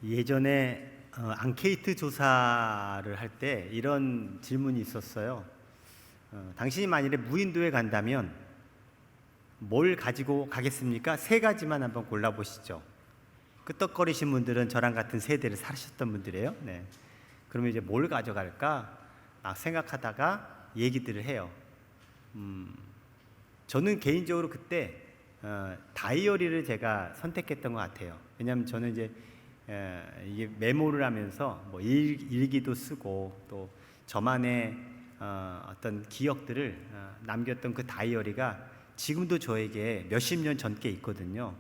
예전에 앙케이트 조사를 할 때 이런 질문이 있었어요. 당신이 만일에 무인도에 간다면 뭘 가지고 가겠습니까? 세 가지만 한번 골라보시죠. 끄떡거리신 분들은 저랑 같은 세대를 사셨던 분들이에요. 네. 그러면 이제 뭘 가져갈까? 막 생각하다가 얘기들을 해요. 저는 개인적으로 그때 다이어리를 제가 선택했던 것 같아요. 왜냐하면 저는 이제 이게 메모를 하면서 뭐 일기도 쓰고 또 저만의 어떤 기억들을 남겼던 그 다이어리가 지금도 저에게 몇십 년 전께 있거든요.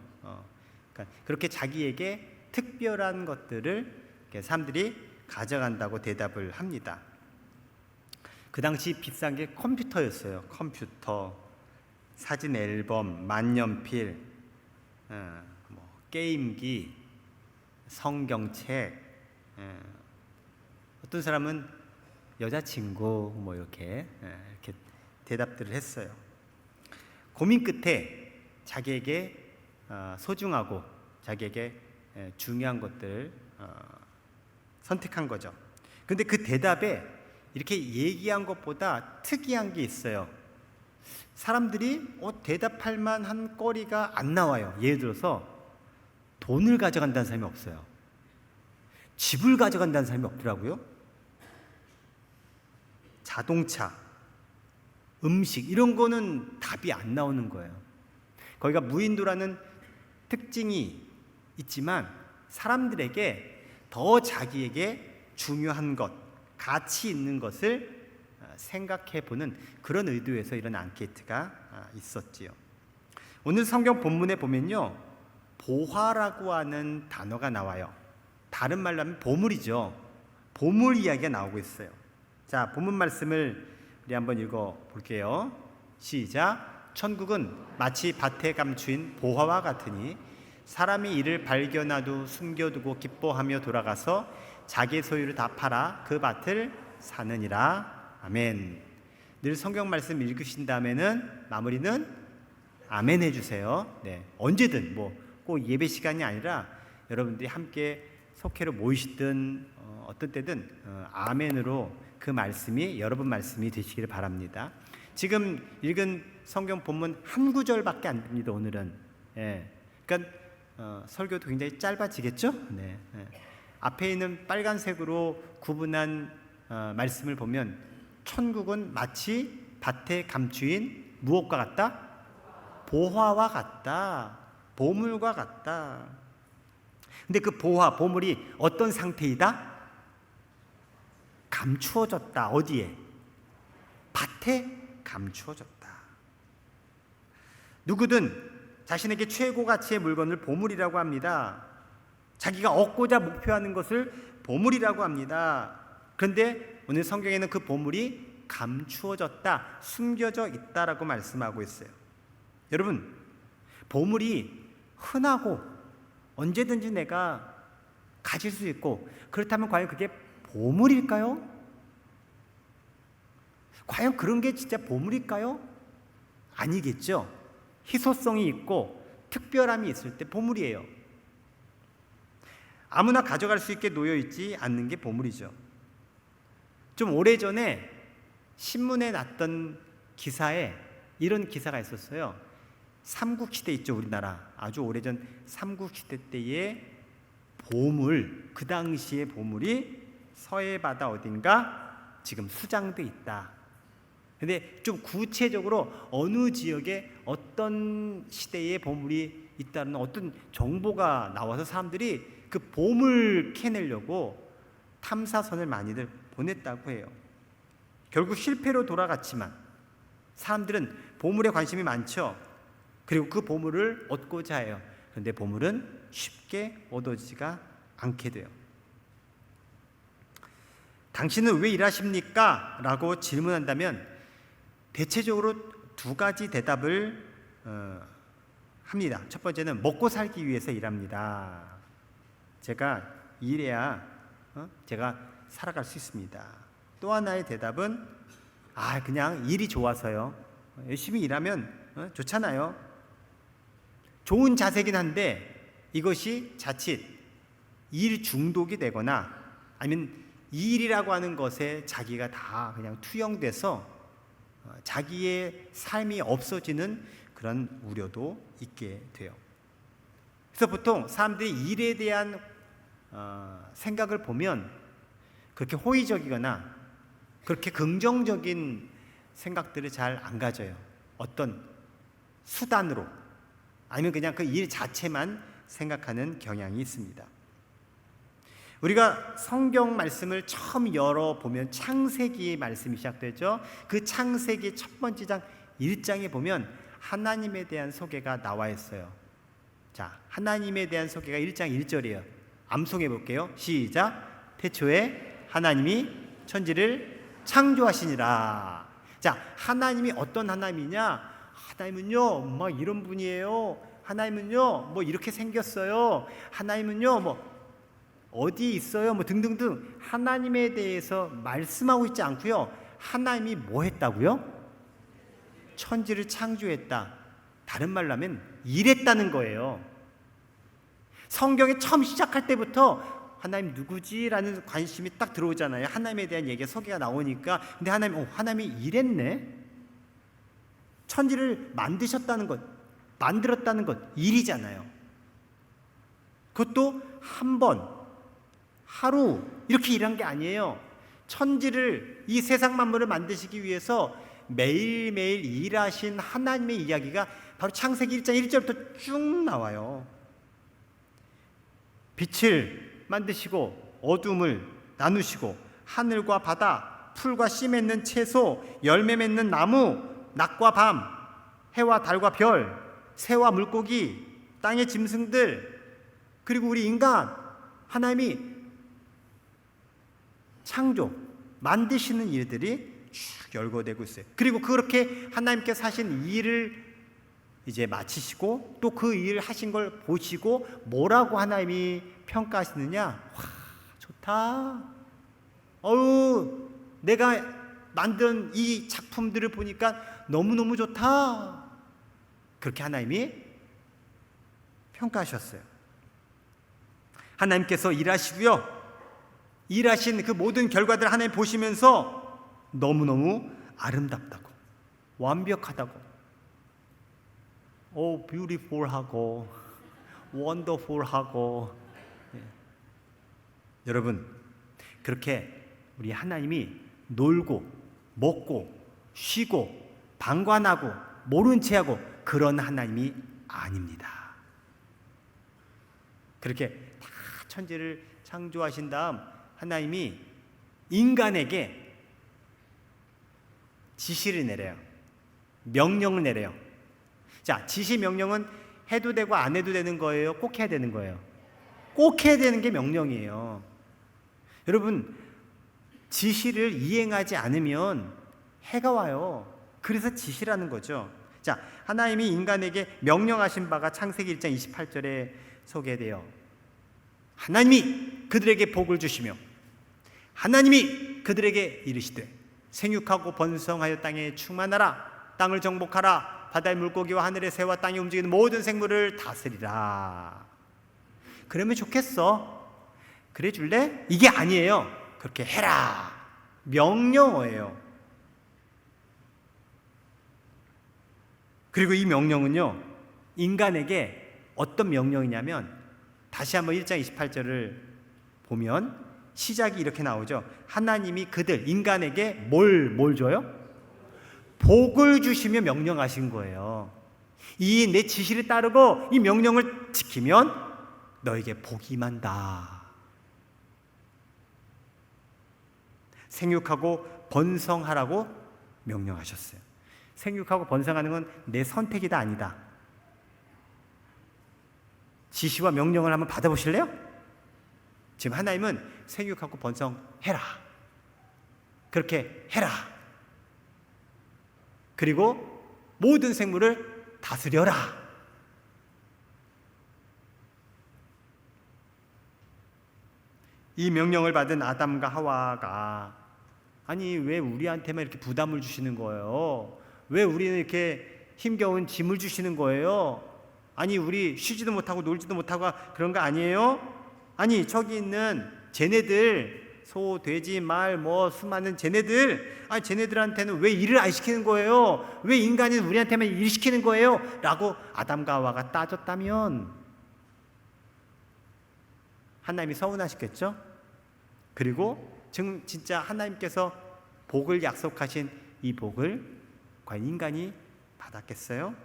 그러니까 그렇게 자기에게 특별한 것들을 사람들이 가져간다고 대답을 합니다. 그 당시 비싼 게 컴퓨터였어요. 컴퓨터, 사진 앨범, 만년필, 뭐 게임기, 성경책, 어떤 사람은 여자친구 뭐 이렇게 대답들을 했어요. 고민 끝에 자기에게 소중하고 자기에게 중요한 것들을 선택한 거죠. 근데 그 대답에 이렇게 얘기한 것보다 특이한 게 있어요. 사람들이 대답할 만한 거리가 안 나와요. 예를 들어서 돈을 가져간다는 사람이 없어요. 집을 가져간다는 사람이 없더라고요. 자동차, 음식 이런 거는 답이 안 나오는 거예요. 거기가 무인도라는 특징이 있지만 사람들에게 더 자기에게 중요한 것, 가치 있는 것을 생각해 보는 그런 의도에서 이런 앙케이트가 있었지요. 오늘 성경 본문에 보면요, 보화라고 하는 단어가 나와요. 다른 말로 하면 보물이죠. 보물 이야기가 나오고 있어요. 자, 본문 말씀을 우리 한번 읽어 볼게요. 시작. 천국은 마치 밭에 감추인 보화와 같으니 사람이 이를 발견하고 숨겨두고 기뻐하며 돌아가서 자기 소유를 다 팔아 그 밭을 사느니라. 아멘. 늘 성경 말씀 읽으신 다음에는 마무리는 아멘 해주세요. 네, 언제든 뭐 꼭 예배 시간이 아니라 여러분들이 함께 속회로 모이시든 어떤 때든 아멘으로 그 말씀이 여러분 말씀이 되시기를 바랍니다. 지금 읽은 성경 본문 한 구절밖에 안 됩니다. 오늘은. 그러니까 설교도 굉장히 짧아지겠죠? 네. 앞에 있는 빨간색으로 구분한 말씀을 보면 천국은 마치 밭에 감추인 무엇과 같다? 보화와 같다. 보물과 같다. 근데 그 보화, 보물이 어떤 상태이다? 감추어졌다. 어디에? 밭에 감추어졌다. 누구든 자신에게 최고 가치의 물건을 보물이라고 합니다. 자기가 얻고자 목표하는 것을 보물이라고 합니다. 그런데 오늘 성경에는 그 보물이 감추어졌다, 숨겨져 있다라고 말씀하고 있어요. 여러분, 보물이 흔하고 언제든지 내가 가질 수 있고 그렇다면 과연 그게 보물일까요? 과연 그런 게 진짜 보물일까요? 아니겠죠. 희소성이 있고 특별함이 있을 때 보물이에요. 아무나 가져갈 수 있게 놓여있지 않는 게 보물이죠. 좀 오래전에 신문에 났던 기사에 이런 기사가 있었어요. 삼국시대 있죠, 우리나라. 아주 오래전 삼국시대 때의 보물, 그 당시의 보물이 서해바다 어딘가 지금 수장돼 있다. 근데 좀 구체적으로 어느 지역에 어떤 시대의 보물이 있다는 어떤 정보가 나와서 사람들이 그 보물 캐내려고 탐사선을 많이들 보냈다고 해요. 결국 실패로 돌아갔지만 사람들은 보물에 관심이 많죠. 그리고 그 보물을 얻고자 해요. 그런데 보물은 쉽게 얻어지지가 않게 돼요. 당신은 왜 일하십니까? 라고 질문한다면 대체적으로 두 가지 대답을 합니다. 첫 번째는 먹고 살기 위해서 일합니다. 제가 일해야 제가 살아갈 수 있습니다. 또 하나의 대답은 그냥 일이 좋아서요. 열심히 일하면 좋잖아요. 좋은 자세긴 한데 이것이 자칫 일 중독이 되거나 아니면 이 일이라고 하는 것에 자기가 다 그냥 투영돼서 자기의 삶이 없어지는 그런 우려도 있게 돼요. 그래서 보통 사람들이 일에 대한 생각을 보면 그렇게 호의적이거나 그렇게 긍정적인 생각들을 잘 안 가져요. 어떤 수단으로 아니면 그냥 그 일 자체만 생각하는 경향이 있습니다. 우리가 성경 말씀을 처음 열어보면 창세기 말씀이 시작되죠. 그 창세기 첫 번째 장 1장에 보면 하나님에 대한 소개가 나와 있어요. 자, 하나님에 대한 소개가 1장 1절이에요. 암송해 볼게요. 시작. 태초에 하나님이 천지를 창조하시니라. 자, 하나님이 어떤 하나님이냐? 하나님은요, 뭐 이런 분이에요. 하나님은요, 뭐 이렇게 생겼어요. 하나님은요, 뭐 어디 있어요? 뭐 등등등 하나님에 대해서 말씀하고 있지 않고요. 하나님이 뭐 했다고요? 천지를 창조했다. 다른 말로 하면 일했다는 거예요. 성경에 처음 시작할 때부터 하나님 누구지? 라는 관심이 딱 들어오잖아요. 하나님에 대한 얘기가 소개가 나오니까. 근데 하나님이 일했네? 천지를 만드셨다는 것, 만들었다는 것, 일이잖아요. 그것도 한 번, 하루 이렇게 일한 게 아니에요. 천지를, 이 세상 만물을 만드시기 위해서 매일매일 일하신 하나님의 이야기가 바로 창세기 1장 1절부터 쭉 나와요. 빛을 만드시고 어둠을 나누시고 하늘과 바다, 풀과 씨 맺는 채소, 열매 맺는 나무, 낮과 밤, 해와 달과 별, 새와 물고기, 땅의 짐승들, 그리고 우리 인간, 하나님이 창조, 만드시는 일들이 쭉 열거되고 있어요. 그리고 그렇게 하나님께서 하신 일을 이제 마치시고 또 그 일을 하신 걸 보시고 뭐라고 하나님이 평가하시느냐? 와, 좋다. 내가 만든 이 작품들을 보니까 너무너무 좋다. 그렇게 하나님이 평가하셨어요. 하나님께서 일하시고요. 일하신 그 모든 결과들을 하나님 보시면서 너무너무 아름답다고, 완벽하다고, beautiful하고, wonderful하고. 여러분, 그렇게 우리 하나님이 놀고 먹고 쉬고 방관하고 모른 체하고 그런 하나님이 아닙니다. 그렇게 다 천지를 창조하신 다음 하나님이 인간에게 지시를 내려요. 명령을 내려요. 자, 지시 명령은 해도 되고 안 해도 되는 거예요? 꼭 해야 되는 거예요? 꼭 해야 되는 게 명령이에요. 여러분, 지시를 이행하지 않으면 해가 와요. 그래서 지시라는 거죠. 자, 하나님이 인간에게 명령하신 바가 창세기 1장 28절에 소개돼요. 하나님이 그들에게 복을 주시며 하나님이 그들에게 이르시되 생육하고 번성하여 땅에 충만하라. 땅을 정복하라. 바다의 물고기와 하늘의 새와 땅에 움직이는 모든 생물을 다스리라. 그러면 좋겠어. 그래 줄래? 이게 아니에요. 그렇게 해라. 명령어예요. 그리고 이 명령은요, 인간에게 어떤 명령이냐면, 다시 한번 1장 28절을 보면 시작이 이렇게 나오죠. 하나님이 그들, 인간에게 뭘 줘요? 복을 주시며 명령하신 거예요. 이 내 지시를 따르고 이 명령을 지키면 너에게 복이 임한다. 생육하고 번성하라고 명령하셨어요. 생육하고 번성하는 건 내 선택이다, 아니다. 지시와 명령을 한번 받아보실래요? 지금 하나님은 생육하고 번성해라. 그렇게 해라. 그리고 모든 생물을 다스려라. 이 명령을 받은 아담과 하와가 아니 왜 우리한테만 이렇게 부담을 주시는 거예요? 왜 우리는 이렇게 힘겨운 짐을 주시는 거예요? 아니 우리 쉬지도 못하고 놀지도 못하고 그런 거 아니에요? 아니 저기 있는 쟤네들 소, 돼지, 말, 수많은 쟤네들, 쟤네들한테는 왜 일을 안 시키는 거예요? 왜 인간이 우리한테만 일 시키는 거예요? 라고 아담과 하와가 따졌다면 하나님이 서운하시겠죠? 그리고 진짜 하나님께서 복을 약속하신 이 복을 과연 인간이 받았겠어요?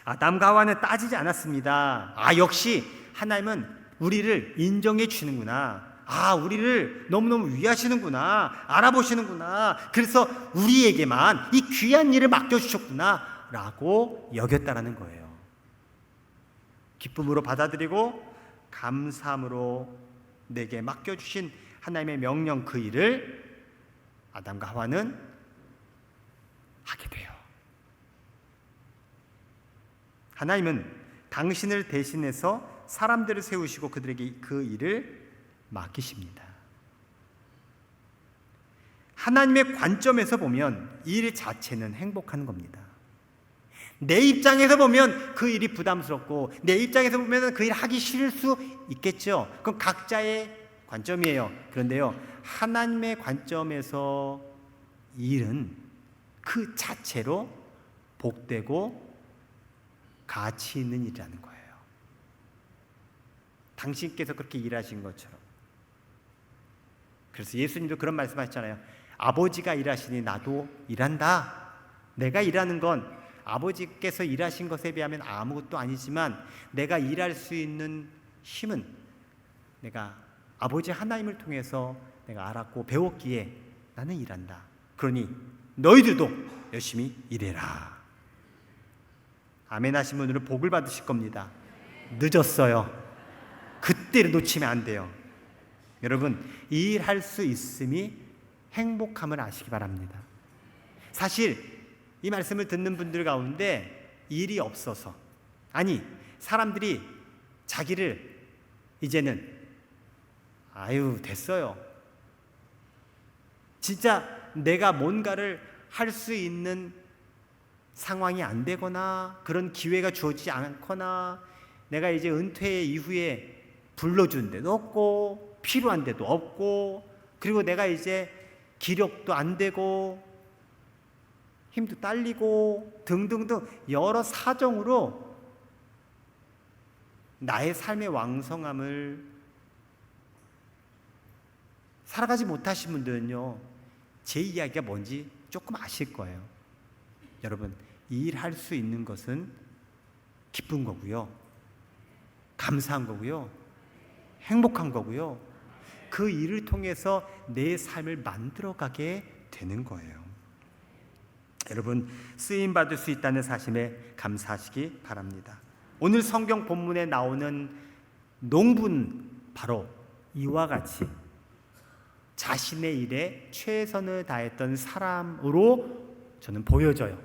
아담과 하와는 따지지 않았습니다. 역시 하나님은 우리를 인정해 주시는구나. 우리를 너무너무 위하시는구나. 알아보시는구나. 그래서 우리에게만 이 귀한 일을 맡겨주셨구나 라고 여겼다라는 거예요. 기쁨으로 받아들이고 감사함으로 내게 맡겨주신 하나님의 명령, 그 일을 아담과 하와는 하게 돼요. 하나님은 당신을 대신해서 사람들을 세우시고 그들에게 그 일을 맡기십니다. 하나님의 관점에서 보면 일 자체는 행복한 겁니다. 내 입장에서 보면 그 일이 부담스럽고 내 입장에서 보면 그 일 하기 싫을 수 있겠죠. 그건 각자의 관점이에요. 그런데요, 하나님의 관점에서 일은 그 자체로 복되고 가치 있는 일이라는 거예요. 당신께서 그렇게 일하신 것처럼. 그래서 예수님도 그런 말씀하셨잖아요. 아버지가 일하시니 나도 일한다. 내가 일하는 건 아버지께서 일하신 것에 비하면 아무것도 아니지만 내가 일할 수 있는 힘은 내가 아버지 하나님을 통해서 내가 알았고 배웠기에 나는 일한다. 그러니 너희들도 열심히 일해라. 아멘 하신 분들은 복을 받으실 겁니다. 늦었어요. 그때를 놓치면 안 돼요. 여러분, 일할 수 있음이 행복함을 아시기 바랍니다. 사실 이 말씀을 듣는 분들 가운데 일이 없어서, 아니 사람들이 자기를 이제는 됐어요. 진짜 내가 뭔가를 할 수 있는 상황이 안 되거나 그런 기회가 주어지지 않거나 내가 이제 은퇴 이후에 불러준 데도 없고 필요한 데도 없고 그리고 내가 이제 기력도 안 되고 힘도 딸리고 등등등 여러 사정으로 나의 삶의 왕성함을 살아가지 못하신 분들은요, 제 이야기가 뭔지 조금 아실 거예요. 여러분, 일할 수 있는 것은 기쁜 거고요, 감사한 거고요, 행복한 거고요, 그 일을 통해서 내 삶을 만들어가게 되는 거예요. 여러분, 쓰임받을 수 있다는 사실에 감사하시기 바랍니다. 오늘 성경 본문에 나오는 농부는 바로 이와 같이 자신의 일에 최선을 다했던 사람으로 저는 보여져요.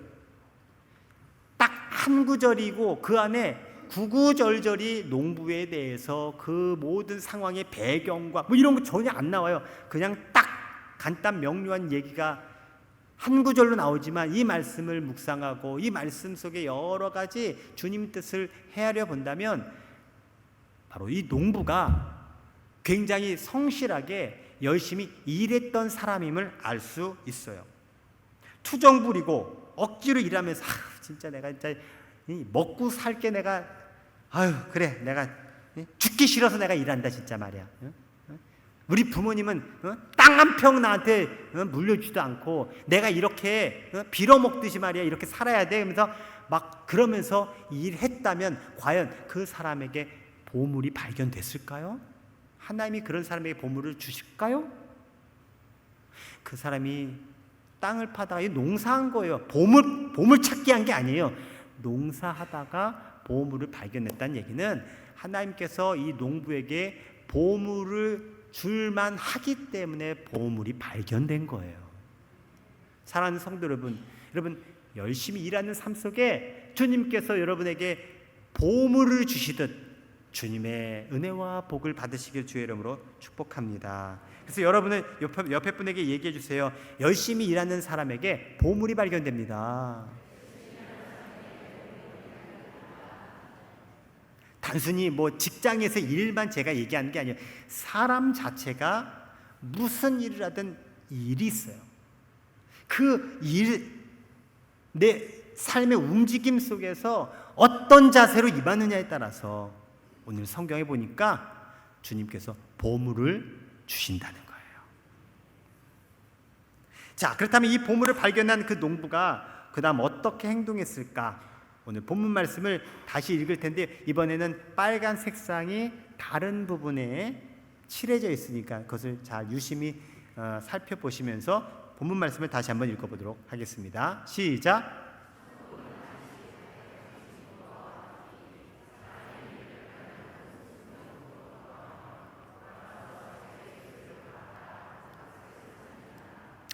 딱 한 구절이고 그 안에 구구절절이 농부에 대해서 그 모든 상황의 배경과 이런 거 전혀 안 나와요. 그냥 딱 간단 명료한 얘기가 한 구절로 나오지만 이 말씀을 묵상하고 이 말씀 속에 여러 가지 주님 뜻을 헤아려 본다면 바로 이 농부가 굉장히 성실하게 열심히 일했던 사람임을 알 수 있어요. 투정 부리고 억지로 일하면서 진짜 내가 진짜 먹고 살게 내가 그래 내가 죽기 싫어서 내가 일한다 진짜 말이야. 우리 부모님은 땅 한 평 나한테 물려주지도 않고 내가 이렇게 빌어먹듯이 말이야 이렇게 살아야 돼 하면서 막 그러면서 일했다면 과연 그 사람에게 보물이 발견됐을까요? 하나님이 그런 사람에게 보물을 주실까요? 그 사람이 땅을 파다가 농사한 거예요. 보물 찾기 한 게 아니에요. 농사하다가 보물을 발견했다는 얘기는 하나님께서 이 농부에게 보물을 줄만 하기 때문에 보물이 발견된 거예요. 사랑하는 성도 여러분, 열심히 일하는 삶 속에 주님께서 여러분에게 보물을 주시듯 주님의 은혜와 복을 받으시길 주의 이름으로 축복합니다. 그래서 여러분은 옆에 분에게 얘기해 주세요. 열심히 일하는 사람에게 보물이 발견됩니다. 단순히 뭐 직장에서 일만 제가 얘기하는 게 아니에요. 사람 자체가 무슨 일을 하든 일이 있어요. 그 일, 내 삶의 움직임 속에서 어떤 자세로 임하느냐에 따라서 오늘 성경에 보니까 주님께서 보물을 주신다는 거예요. 자, 그렇다면 이 보물을 발견한 그 농부가 그 다음 어떻게 행동했을까? 오늘 본문 말씀을 다시 읽을 텐데 이번에는 빨간 색상이 다른 부분에 칠해져 있으니까 그것을 잘 유심히 살펴보시면서 본문 말씀을 다시 한번 읽어보도록 하겠습니다. 시작.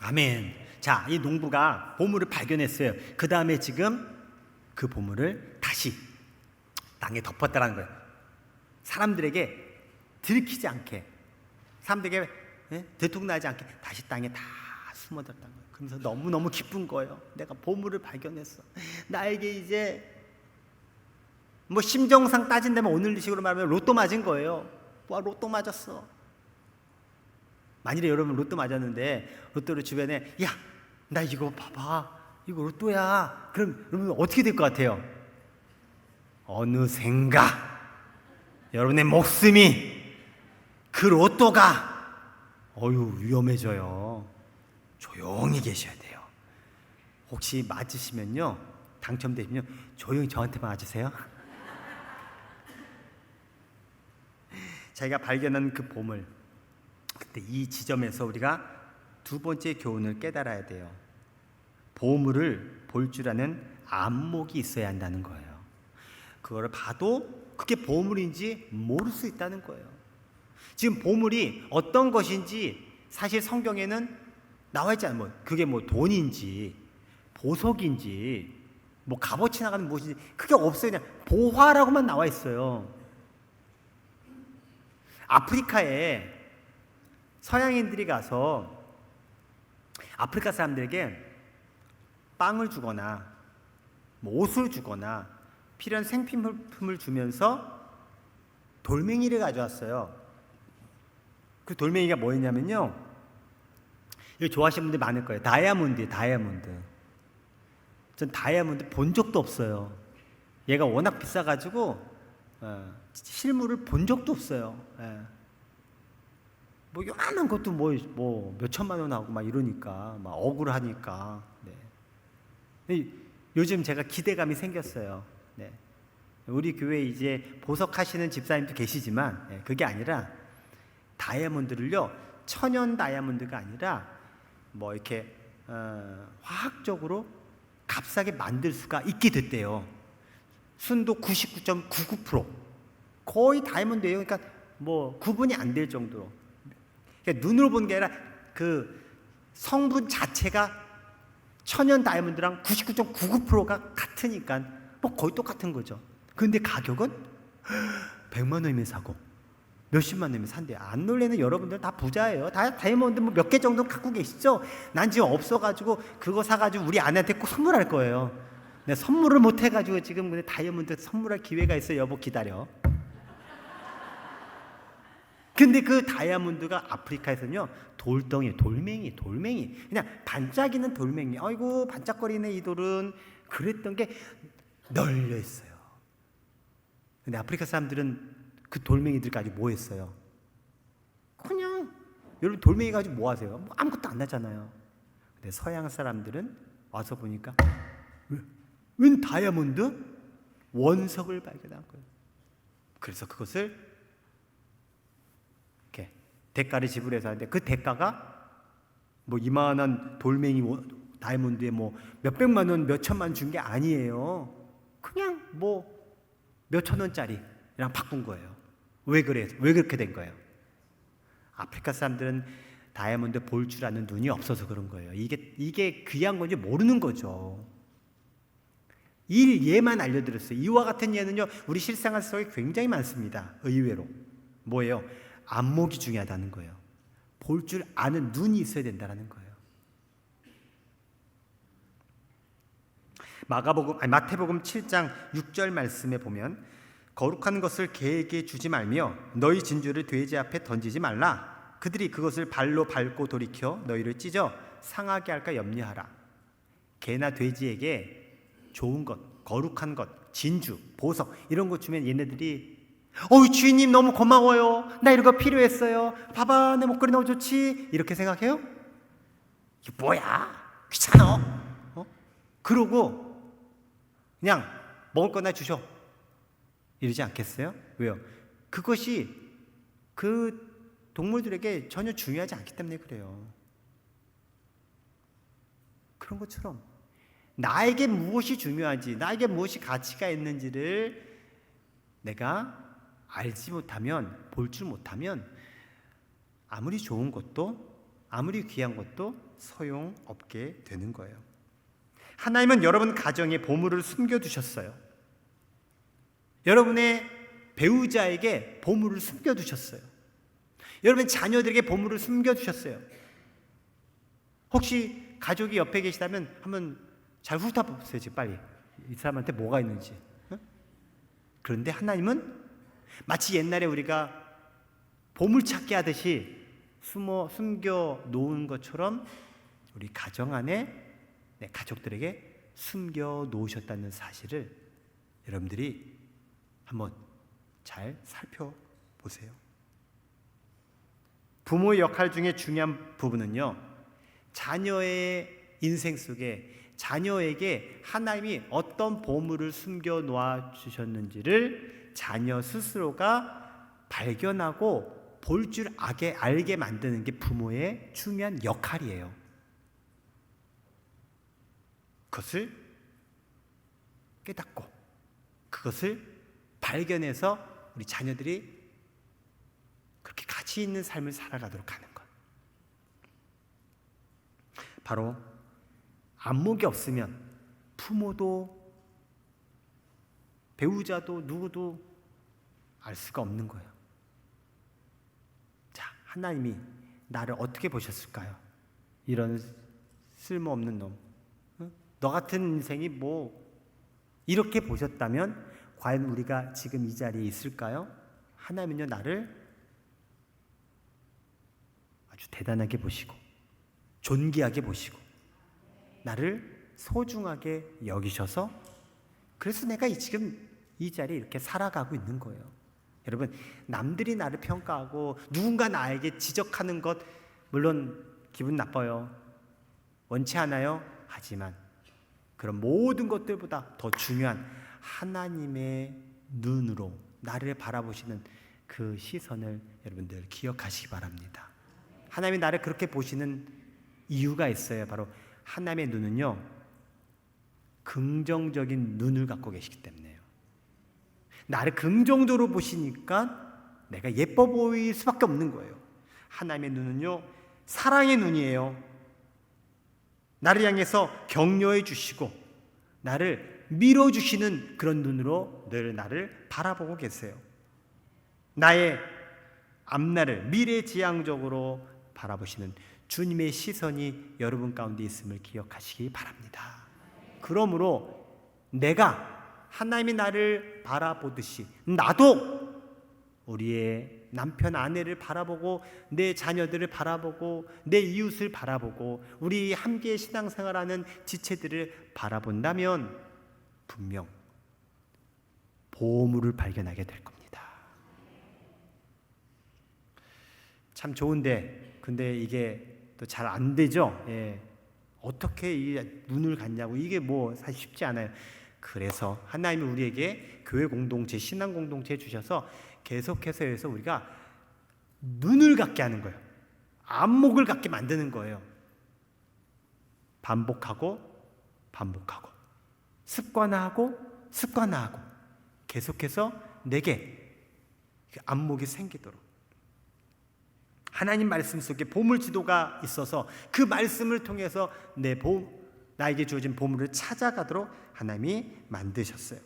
아멘. 자, 이 농부가 보물을 발견했어요. 그 다음에 지금 그 보물을 다시 땅에 덮었다는 거예요. 사람들에게 들키지 않게, 사람들에게 들통나지 않게 다시 땅에 다 숨어들었다는 거예요. 그러면서 너무너무 기쁜 거예요. 내가 보물을 발견했어. 나에게 이제 뭐 심정상 따진다면 오늘 식으로 말하면 로또 맞은 거예요. 와, 로또 맞았어. 만일에 여러분 로또 맞았는데 로또를 주변에 야, 나 이거 봐봐, 이거 로또야. 그럼 여러분 어떻게 될 것 같아요? 어느샌가 여러분의 목숨이 그 로또가 위험해져요. 조용히 계셔야 돼요. 혹시 맞으시면요, 당첨되시면 조용히 저한테만 와주세요. 자기가 발견한 그 보물, 근데 이 지점에서 우리가 두 번째 교훈을 깨달아야 돼요. 보물을 볼 줄 아는 안목이 있어야 한다는 거예요. 그거를 봐도 그게 보물인지 모를 수 있다는 거예요. 지금 보물이 어떤 것인지 사실 성경에는 나와 있지 않아요. 그게 뭐 돈인지 보석인지 뭐 값어치 나가는 무엇인지 그게 없어요. 그냥 보화라고만 나와 있어요. 아프리카에 서양인들이 가서 아프리카 사람들에게 빵을 주거나 뭐 옷을 주거나 필요한 생필품을 주면서 돌멩이를 가져왔어요. 그 돌멩이가 뭐였냐면요, 이거 좋아하시는 분들 많을 거예요. 다이아몬드예요. 다이아몬드. 전 다이아몬드 본 적도 없어요. 얘가 워낙 비싸가지고 실물을 본 적도 없어요. 뭐 요만한 것도 뭐 몇천만 원 하고 막 이러니까 막 억울하니까. 네. 요즘 제가 기대감이 생겼어요. 네. 우리 교회에 이제 보석하시는 집사님도 계시지만 그게 아니라 다이아몬드를요, 천연 다이아몬드가 아니라 뭐 이렇게 화학적으로 값싸게 만들 수가 있게 됐대요. 순도 99.99%, 거의 다이아몬드예요. 그러니까 뭐 구분이 안 될 정도로. 그러니까 눈으로 보는 게 아니라 그 성분 자체가 천연 다이아몬드랑 99.99%가 같으니까 뭐 거의 똑같은 거죠. 근데 가격은 100만 원이면 사고 몇십만 원이면 산대요. 안 놀래는 여러분들 다 부자예요. 다 다이아몬드 뭐 몇 개 정도 갖고 계시죠? 난 지금 없어가지고 그거 사가지고 우리 아내한테 꼭 선물할 거예요. 내가 선물을 못 해가지고 지금 근데 다이아몬드 선물할 기회가 있어. 여보 기다려. 근데 그 다이아몬드가 아프리카에서는요, 돌덩이, 돌멩이, 그냥 반짝이는 돌멩이. 아이고 반짝거리네 이 돌은. 그랬던 게 널려 있어요. 근데 아프리카 사람들은 그 돌멩이들 가지고 뭐 했어요? 그냥 여러분 돌멩이 가지고 뭐 하세요? 뭐 아무것도 안 나잖아요. 근데 서양 사람들은 와서 보니까 웬 다이아몬드? 원석을 발견한 거예요. 그래서 그것을 이렇게 대가를 지불해서 하는데 그 대가가 뭐 이만한 돌멩이 다이아몬드에 뭐 몇백만 원, 몇천만 원 준 게 아니에요. 그냥 뭐 몇천 원짜리랑 바꾼 거예요. 왜 그렇게 된 거예요? 아프리카 사람들은 다이아몬드 볼 줄 아는 눈이 없어서 그런 거예요. 이게 귀한 건지 모르는 거죠. 이 예만 알려드렸어요. 이와 같은 예는요, 우리 실생활 속에 굉장히 많습니다. 의외로. 뭐예요? 안목이 중요하다는 거예요. 볼 줄 아는 눈이 있어야 된다는 거예요. 마태복음 7장 6절 말씀에 보면 거룩한 것을 개에게 주지 말며 너희 진주를 돼지 앞에 던지지 말라. 그들이 그것을 발로 밟고 돌이켜 너희를 찢어 상하게 할까 염려하라. 개나 돼지에게 좋은 것, 거룩한 것, 진주, 보석 이런 거 주면 얘네들이 주인님 너무 고마워요. 나 이런 거 필요했어요. 봐봐 내 목걸이 너무 좋지. 이렇게 생각해요? 이게 뭐야? 귀찮아. 그러고 그냥 먹을 거나 주셔. 이러지 않겠어요? 왜요? 그것이 그 동물들에게 전혀 중요하지 않기 때문에 그래요. 그런 것처럼 나에게 무엇이 중요한지, 나에게 무엇이 가치가 있는지를 내가 알지 못하면, 볼 줄 못하면 아무리 좋은 것도, 아무리 귀한 것도 소용없게 되는 거예요. 하나님은 여러분 가정에 보물을 숨겨두셨어요. 여러분의 배우자에게 보물을 숨겨두셨어요. 여러분 자녀들에게 보물을 숨겨두셨어요. 혹시 가족이 옆에 계시다면 한번 잘 훑어보세요. 지금 빨리 이 사람한테 뭐가 있는지. 그런데 하나님은 마치 옛날에 우리가 보물찾기 하듯이 숨겨 놓은 것처럼 우리 가정 안에 가족들에게 숨겨 놓으셨다는 사실을 여러분들이 한번 잘 살펴보세요. 부모의 역할 중에 중요한 부분은요, 자녀의 인생 속에 자녀에게 하나님이 어떤 보물을 숨겨 놓아 주셨는지를 자녀 스스로가 발견하고 볼 줄 알게 만드는 게 부모의 중요한 역할이에요. 그것을 깨닫고 그것을 발견해서 우리 자녀들이 그렇게 가치 있는 삶을 살아가도록 하는 것. 바로 안목이 없으면 부모도 배우자도 누구도 알 수가 없는 거예요. 자, 하나님이 나를 어떻게 보셨을까요? 이런 쓸모없는 놈, 너 같은 인생이 뭐 이렇게 보셨다면 과연 우리가 지금 이 자리에 있을까요? 하나님은요, 나를 아주 대단하게 보시고 존귀하게 보시고 나를 소중하게 여기셔서 그래서 내가 지금 이 자리에 이렇게 살아가고 있는 거예요. 여러분, 남들이 나를 평가하고 누군가 나에게 지적하는 것 물론 기분 나빠요. 원치 않아요. 하지만 그런 모든 것들보다 더 중요한 하나님의 눈으로 나를 바라보시는 그 시선을 여러분들 기억하시기 바랍니다. 하나님이 나를 그렇게 보시는 이유가 있어요. 바로 하나님의 눈은요, 긍정적인 눈을 갖고 계시기 때문에요. 나를 긍정적으로 보시니까 내가 예뻐 보일 수밖에 없는 거예요. 하나님의 눈은요, 사랑의 눈이에요. 나를 향해서 격려해 주시고 나를 밀어주시는 그런 눈으로 늘 나를 바라보고 계세요. 나의 앞날을 미래지향적으로 바라보시는 주님의 시선이 여러분 가운데 있음을 기억하시기 바랍니다. 그러므로 내가 하나님이 나를 바라보듯이 나도 우리의 남편 아내를 바라보고 내 자녀들을 바라보고 내 이웃을 바라보고 우리 함께 신앙생활하는 지체들을 바라본다면 분명 보물을 발견하게 될 겁니다. 참 좋은데 근데 이게 또 잘 안 되죠. 예. 어떻게 이 눈을 갖냐고, 이게 뭐 사실 쉽지 않아요. 그래서 하나님이 우리에게 교회 공동체, 신앙 공동체 주셔서 계속해서 해서 우리가 눈을 갖게 하는 거예요. 안목을 갖게 만드는 거예요. 반복하고 반복하고 습관화하고 습관화하고 계속해서 내게 안목이 생기도록 하나님 말씀 속에 보물지도가 있어서 그 말씀을 통해서 나에게 주어진 보물을 찾아가도록 하나님이 만드셨어요.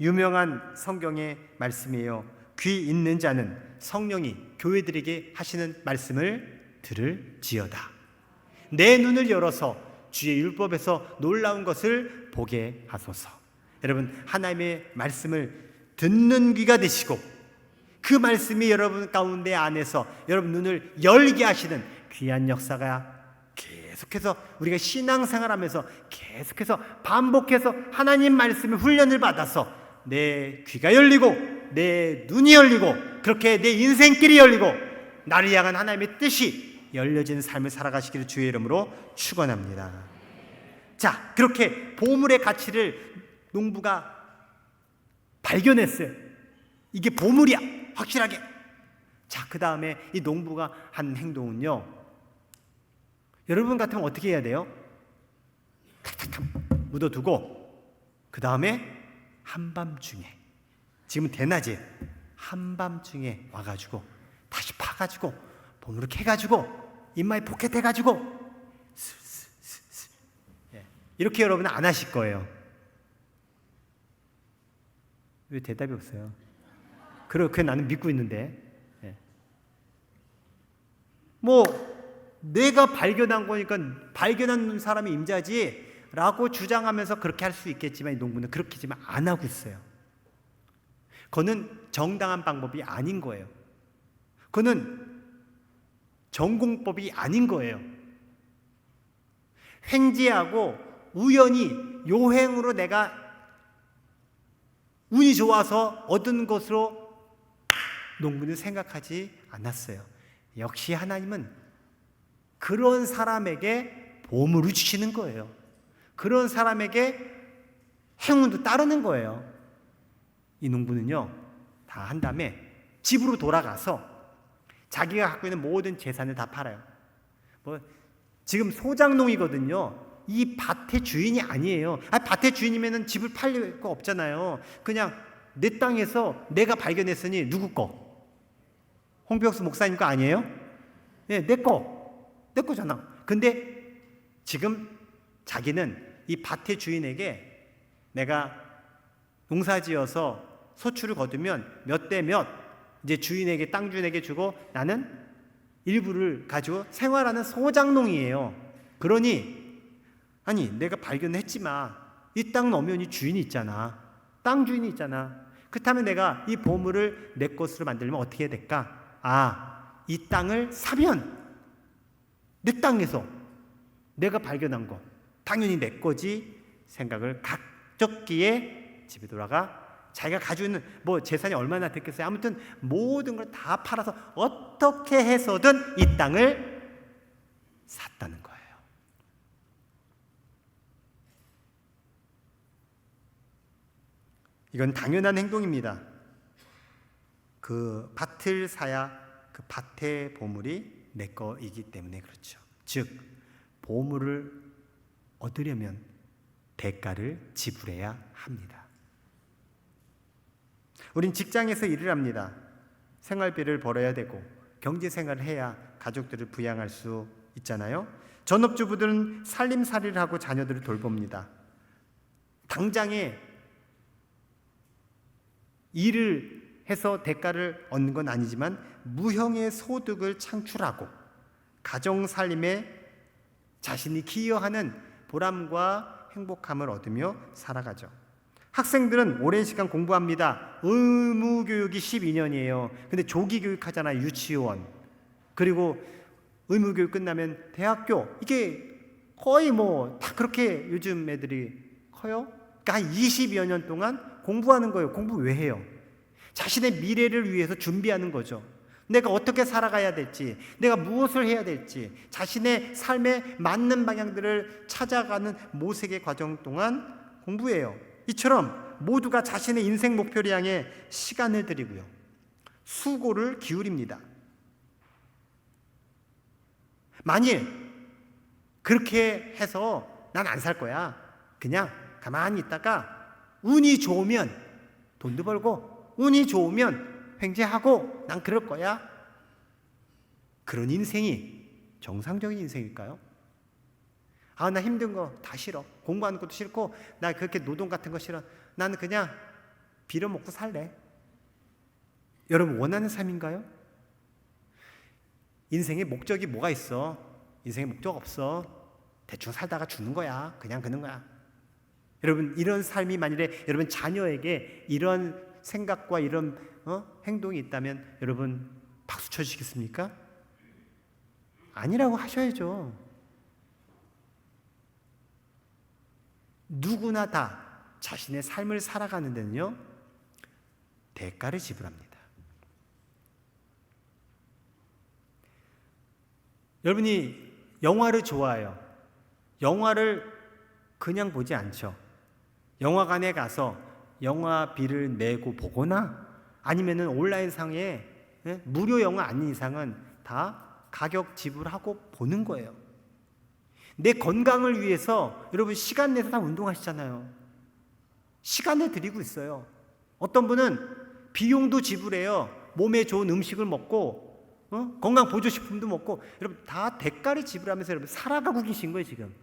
유명한 성경의 말씀이에요. 귀 있는 자는 성령이 교회들에게 하시는 말씀을 들을지어다. 내 눈을 열어서 주의 율법에서 놀라운 것을 보게 하소서. 여러분, 하나님의 말씀을 듣는 귀가 되시고 그 말씀이 여러분 가운데 안에서 여러분 눈을 열게 하시는 귀한 역사가 계속해서 우리가 신앙생활하면서 계속해서 반복해서 하나님 말씀의 훈련을 받아서 내 귀가 열리고 내 눈이 열리고 그렇게 내 인생길이 열리고 나를 향한 하나님의 뜻이 열려진 삶을 살아가시기를 주의 이름으로 축원합니다. 자, 그렇게 보물의 가치를 농부가 발견했어요. 이게 보물이야, 확실하게. 자, 그 다음에 이 농부가 한 행동은요, 여러분 같으면 어떻게 해야 돼요? 탁탁탁 묻어두고 그 다음에 한밤중에, 지금은 대낮에 한밤중에 와가지고 다시 파가지고 보물을 캐가지고 입마에 포켓해가지고 슬슬슬슬, 이렇게 여러분은 안 하실 거예요. 왜 대답이 없어요? 그렇게 나는 믿고 있는데. 뭐 내가 발견한 거니까 발견한 사람이 임자지 라고 주장하면서 그렇게 할 수 있겠지만 이 농부는 그렇게 지만 안 하고 있어요. 그거는 정당한 방법이 아닌 거예요. 그거는 전공법이 아닌 거예요. 횡재하고 우연히 요행으로 내가 운이 좋아서 얻은 것으로 농부는 생각하지 않았어요. 역시 하나님은 그런 사람에게 보물을 주시는 거예요. 그런 사람에게 행운도 따르는 거예요. 이 농부는요, 다 한 다음에 집으로 돌아가서 자기가 갖고 있는 모든 재산을 다 팔아요. 뭐 지금 소장농이거든요. 이 밭의 주인이 아니에요. 밭의 주인이면은 집을 팔릴 거 없잖아요. 그냥 내 땅에서 내가 발견했으니 누구 거? 홍병수 목사님 거 아니에요? 네, 내 거잖아. 근데 지금 자기는 이 밭의 주인에게 내가 농사지어서 소출을 거두면 몇 대 몇 이제 주인에게, 땅 주인에게 주고 나는 일부를 가지고 생활하는 소장농이에요. 그러니 아니 내가 발견했지만 이 땅 엄연히 주인이 있잖아. 땅 주인이 있잖아. 그렇다면 내가 이 보물을 내 것으로 만들면 어떻게 해야 될까? 이 땅을 사면 내 땅에서 내가 발견한 거 당연히 내 거지 생각을 각적기에 집에 돌아가 자기가 가지고 있는 뭐 재산이 얼마나 됐겠어요. 아무튼 모든 걸 다 팔아서 어떻게 해서든 이 땅을 샀다는 거예요. 이건 당연한 행동입니다. 그 밭을 사야 그 밭의 보물이 내 거이기 때문에 그렇죠. 즉 보물을 얻으려면 대가를 지불해야 합니다. 우린 직장에서 일을 합니다. 생활비를 벌어야 되고 경제생활을 해야 가족들을 부양할 수 있잖아요. 전업주부들은 살림살이를 하고 자녀들을 돌봅니다. 당장에 일을 해서 대가를 얻는 건 아니지만 무형의 소득을 창출하고 가정살림에 자신이 기여하는 보람과 행복함을 얻으며 살아가죠. 학생들은 오랜 시간 공부합니다. 의무교육이 12년이에요. 근데 조기교육 하잖아요. 유치원. 그리고 의무교육 끝나면 대학교. 이게 거의 뭐 다 그렇게 요즘 애들이 커요. 그러니까 한 20여 년 동안 공부하는 거예요. 공부 왜 해요? 자신의 미래를 위해서 준비하는 거죠. 내가 어떻게 살아가야 될지, 내가 무엇을 해야 될지, 자신의 삶에 맞는 방향들을 찾아가는 모색의 과정 동안 공부해요. 이처럼 모두가 자신의 인생 목표를 향해 시간을 들이고요. 수고를 기울입니다. 만일 그렇게 해서 난 안 살 거야. 그냥 가만히 있다가 운이 좋으면 돈도 벌고 운이 좋으면 횡재하고 난 그럴 거야. 그런 인생이 정상적인 인생일까요? 나 힘든 거 다 싫어. 공부하는 것도 싫고 나 그렇게 노동 같은 거 싫어. 나는 그냥 빌어먹고 살래. 여러분 원하는 삶인가요? 인생의 목적이 뭐가 있어? 인생의 목적 없어. 대충 살다가 죽는 거야. 그냥 그는 거야. 여러분 이런 삶이 만일에 여러분 자녀에게 이런 생각과 이런 행동이 있다면 여러분 박수 쳐주시겠습니까? 아니라고 하셔야죠. 누구나 다 자신의 삶을 살아가는 데는요, 대가를 지불합니다. 여러분이 영화를 좋아해요. 영화를 그냥 보지 않죠. 영화관에 가서 영화비를 내고 보거나 아니면은 온라인상에 무료 영화 아닌 이상은 다 가격 지불하고 보는 거예요. 내 건강을 위해서 여러분 시간 내서 다 운동하시잖아요. 시간을 들이고 있어요. 어떤 분은 비용도 지불해요. 몸에 좋은 음식을 먹고 건강 보조식품도 먹고, 여러분 다 대가를 지불하면서 여러분 살아가고 계신 거예요. 지금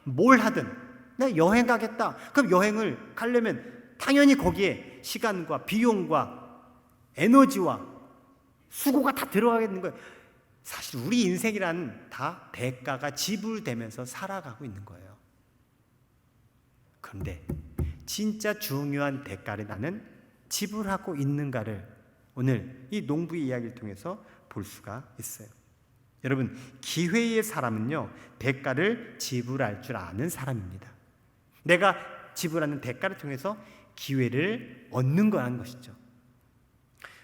뭘 하든 나 여행 가겠다. 그럼 여행을 가려면 당연히 거기에 시간과 비용과 에너지와 수고가 다 들어가겠는 거예요. 사실 우리 인생이란 다 대가가 지불되면서 살아가고 있는 거예요. 그런데 진짜 중요한 대가를 나는 지불하고 있는가를 오늘 이 농부의 이야기를 통해서 볼 수가 있어요. 여러분, 기회의 사람은요, 대가를 지불할 줄 아는 사람입니다. 내가 지불하는 대가를 통해서 기회를 얻는 거라는 것이죠.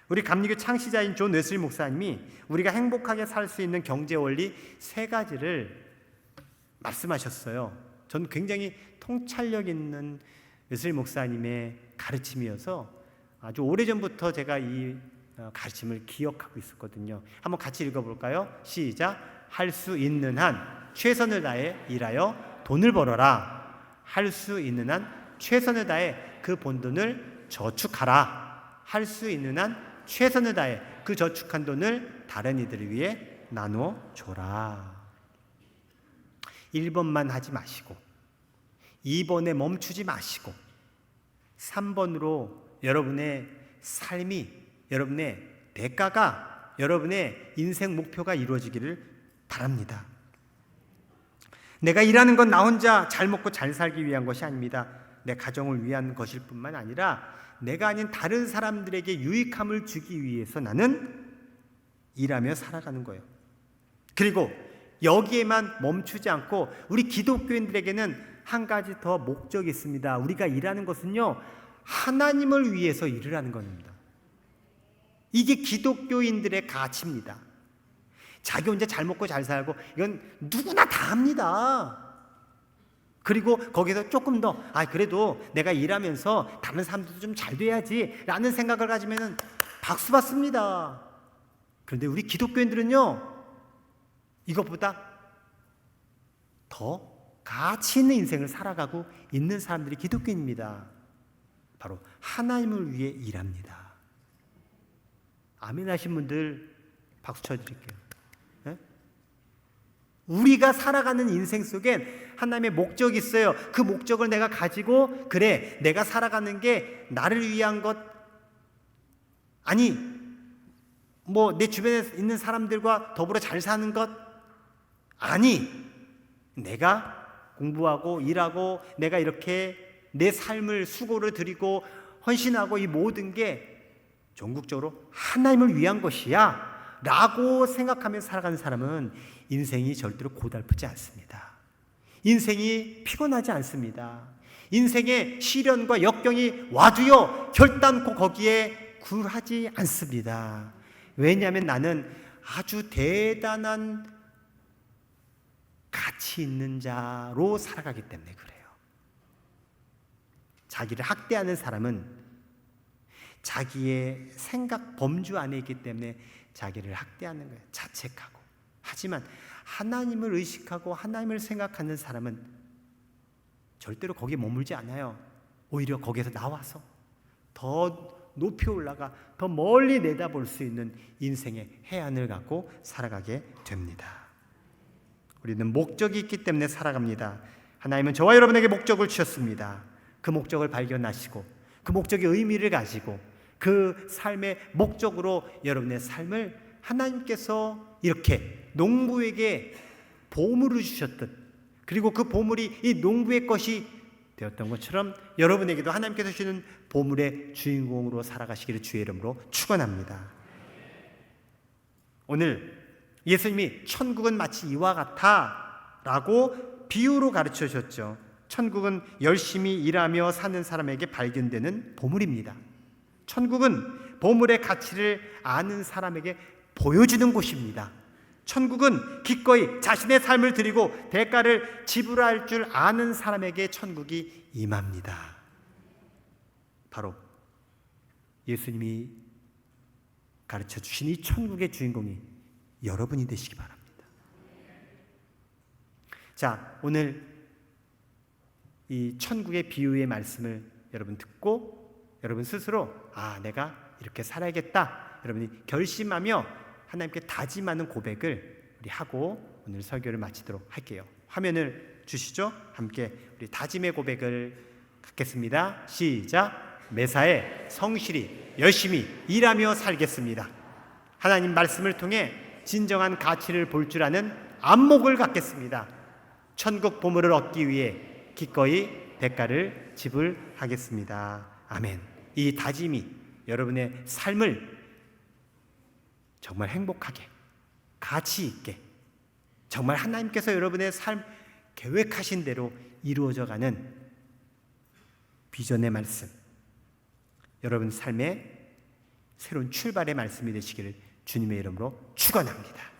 우리 감리교 창시자인 존 웨슬리 목사님이 우리가 행복하게 살 수 있는 경제 원리 3가지를 말씀하셨어요. 저는 굉장히 통찰력 있는 웨슬리 목사님의 가르침이어서 아주 오래전부터 제가 이 가르침을 기억하고 있었거든요. 한번 같이 읽어볼까요? 시작. 할 수 있는 한 최선을 다해 일하여 돈을 벌어라. 할 수 있는 한 최선을 다해 그 번 돈을 저축하라. 할 수 있는 한 최선을 다해 그 저축한 돈을 다른 이들을 위해 나누어 줘라. 1번만 하지 마시고 2번에 멈추지 마시고 3번으로 여러분의 삶이, 여러분의 대가가, 여러분의 인생 목표가 이루어지기를 바랍니다. 내가 일하는 건 나 혼자 잘 먹고 잘 살기 위한 것이 아닙니다. 내 가정을 위한 것일 뿐만 아니라 내가 아닌 다른 사람들에게 유익함을 주기 위해서 나는 일하며 살아가는 거예요. 그리고 여기에만 멈추지 않고 우리 기독교인들에게는 한 가지 더 목적이 있습니다. 우리가 일하는 것은요, 하나님을 위해서 일을 하는 겁니다. 이게 기독교인들의 가치입니다. 자기 혼자 잘 먹고 잘 살고 이건 누구나 다 합니다. 그리고 거기서 조금 더 그래도 내가 일하면서 다른 사람들도 좀 잘 돼야지 라는 생각을 가지면 박수 받습니다. 그런데 우리 기독교인들은요, 이것보다 더 가치 있는 인생을 살아가고 있는 사람들이 기독교인입니다. 바로 하나님을 위해 일합니다. 아멘 하신 분들 박수 쳐드릴게요. 네? 우리가 살아가는 인생 속엔 하나님의 목적이 있어요. 그 목적을 내가 가지고, 그래, 내가 살아가는 게 나를 위한 것, 아니 내 주변에 있는 사람들과 더불어 잘 사는 것, 아니 내가 공부하고 일하고 내가 이렇게 내 삶을 수고를 드리고 헌신하고 이 모든 게 전국적으로 하나님을 위한 것이야 라고 생각하며 살아가는 사람은 인생이 절대로 고달프지 않습니다. 인생이 피곤하지 않습니다. 인생의 시련과 역경이 와도요, 결단코 거기에 굴하지 않습니다. 왜냐하면 나는 아주 대단한 가치 있는 자로 살아가기 때문에 그래요. 자기를 학대하는 사람은 자기의 생각 범주 안에 있기 때문에 자기를 학대하는 거예요. 자책하고. 하지만 하나님을 의식하고 하나님을 생각하는 사람은 절대로 거기에 머물지 않아요. 오히려 거기에서 나와서 더 높이 올라가 더 멀리 내다볼 수 있는 인생의 해안을 갖고 살아가게 됩니다. 우리는 목적이 있기 때문에 살아갑니다. 하나님은 저와 여러분에게 목적을 주셨습니다. 그 목적을 발견하시고 그 목적의 의미를 가지고 그 삶의 목적으로 여러분의 삶을 하나님께서 이렇게 농부에게 보물을 주셨듯, 그리고 그 보물이 이 농부의 것이 되었던 것처럼 여러분에게도 하나님께서 주시는 보물의 주인공으로 살아가시기를 주의 이름으로 축원합니다. 오늘 예수님이 천국은 마치 이와 같아 라고 비유로 가르쳐 주셨죠. 천국은 열심히 일하며 사는 사람에게 발견되는 보물입니다. 천국은 보물의 가치를 아는 사람에게 보여주는 곳입니다. 천국은 기꺼이 자신의 삶을 드리고 대가를 지불할 줄 아는 사람에게 천국이 임합니다. 바로 예수님이 가르쳐 주신 이 천국의 주인공이 여러분이 되시기 바랍니다. 자, 오늘 이 천국의 비유의 말씀을 여러분 듣고 여러분 스스로 내가 이렇게 살아야겠다 여러분이 결심하며 하나님께 다짐하는 고백을 우리 하고 오늘 설교를 마치도록 할게요. 화면을 주시죠. 함께 우리 다짐의 고백을 갖겠습니다. 시작. 매사에 성실히 열심히 일하며 살겠습니다. 하나님 말씀을 통해 진정한 가치를 볼 줄 아는 안목을 갖겠습니다. 천국 보물을 얻기 위해 기꺼이 대가를 지불하겠습니다. 아멘. 이 다짐이 여러분의 삶을 정말 행복하게, 가치 있게, 정말 하나님께서 여러분의 삶 계획하신 대로 이루어져가는 비전의 말씀, 여러분 삶의 새로운 출발의 말씀이 되시기를 주님의 이름으로 축원합니다.